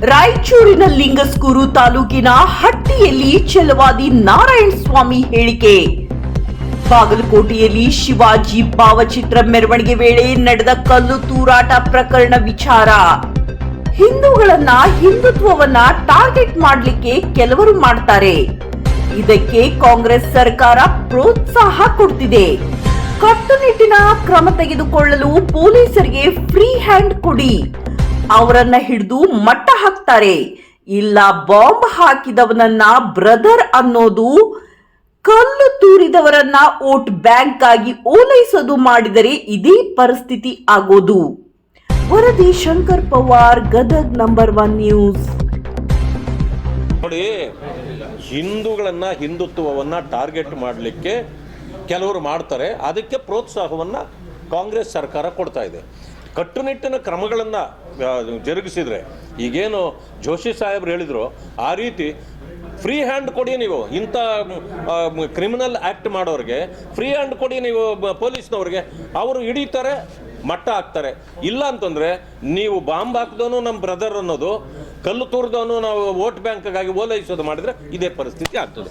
ರಾಯಚೂರಿನ ಲಿಂಗಸ್ಕೂರು ತಾಲೂಕಿನ ಹಟ್ಟಿಯಲ್ಲಿ ಛಲವಾದಿ ನಾರಾಯಣ ಸ್ವಾಮಿ ಹೇಳಿಕೆ. ಬಾಗಲಕೋಟೆಯಲ್ಲಿ ಶಿವಾಜಿ ಭಾವಚಿತ್ರ ಮೆರವಣಿಗೆ ವೇಳೆ ನಡೆದ ಕಲ್ಲು ತೂರಾಟ ಪ್ರಕರಣ ವಿಚಾರ. ಹಿಂದೂಗಳನ್ನ ಹಿಂದುತ್ವವನ್ನ ಟಾರ್ಗೆಟ್ ಮಾಡಲಿಕ್ಕೆ ಕೆಲವರು ಮಾಡ್ತಾರೆ. ಇದಕ್ಕೆ ಕಾಂಗ್ರೆಸ್ ಸರ್ಕಾರ ಪ್ರೋತ್ಸಾಹ ಕೊಡ್ತಿದೆ. ಕಟ್ಟುನಿಟ್ಟಿನ ಕ್ರಮ ತೆಗೆದುಕೊಳ್ಳಲು ಪೊಲೀಸರಿಗೆ ಫ್ರೀ ಹ್ಯಾಂಡ್ ಕೊಡಿ, ಅವರನ್ನ ಹಿಡಿದು ಮಟ್ಟ ಹಾಕ್ತಾರೆ. ಇಲ್ಲ ಬಾಂಬ್ ಹಾಕಿದವನನ್ನ ಬ್ರದರ್ ಅನ್ನೋದು, ಕಲ್ಲು ತೂರಿದವರನ್ನ ವೋಟ್ ಬ್ಯಾಂಕ್ ಆಗಿ ಓಲೈಸೋದು ಮಾಡಿದರೆ ಇದೇ ಪರಿಸ್ಥಿತಿ ಆಗೋದು. ವರದಿ ಶಂಕರ್ ಪವಾರ್, ಗದಗ್, ನಂಬರ್ 1 ನ್ಯೂಸ್. ನೋಡಿ, ಹಿಂದೂಗಳನ್ನ ಹಿಂದುತ್ವವನ್ನ ಟಾರ್ಗೆಟ್ ಮಾಡಲಿಕ್ಕೆ ಕೆಲವರು ಮಾಡ್ತಾರೆ. ಅದಕ್ಕೆ ಪ್ರೋತ್ಸಾಹವನ್ನ ಕಾಂಗ್ರೆಸ್ ಸರ್ಕಾರ ಕೊಡ್ತಾ ಇದೆ. ಕಟ್ಟುನಿಟ್ಟಿನ ಕ್ರಮಗಳನ್ನು ಜರುಗಿಸಿದ್ರೆ, ಈಗೇನು ಜೋಶಿ ಸಾಹೇಬ್ರು ಹೇಳಿದ್ರು ಆ ರೀತಿ ಫ್ರೀ ಹ್ಯಾಂಡ್ ಕೊಡಿ. ನೀವು ಇಂಥ ಕ್ರಿಮಿನಲ್ ಆ್ಯಕ್ಟ್ ಮಾಡೋರಿಗೆ ಫ್ರೀ ಹ್ಯಾಂಡ್ ಕೊಡಿ ನೀವು ಪೊಲೀಸ್ನವ್ರಿಗೆ, ಅವರು ಹಿಡಿತಾರೆ, ಮಟ್ಟ ಹಾಕ್ತಾರೆ. ಇಲ್ಲ ಅಂತಂದರೆ ನೀವು ಬಾಂಬ್ ಹಾಕಿದವನು ನಮ್ಮ ಬ್ರದರ್ ಅನ್ನೋದು, ಕಲ್ಲು ತೂರಿದವನು ನಾವು ವೋಟ್ ಬ್ಯಾಂಕ್ಗಾಗಿ ಓಲೈಸೋದು ಮಾಡಿದರೆ ಇದೇ ಪರಿಸ್ಥಿತಿ ಆಗ್ತದೆ.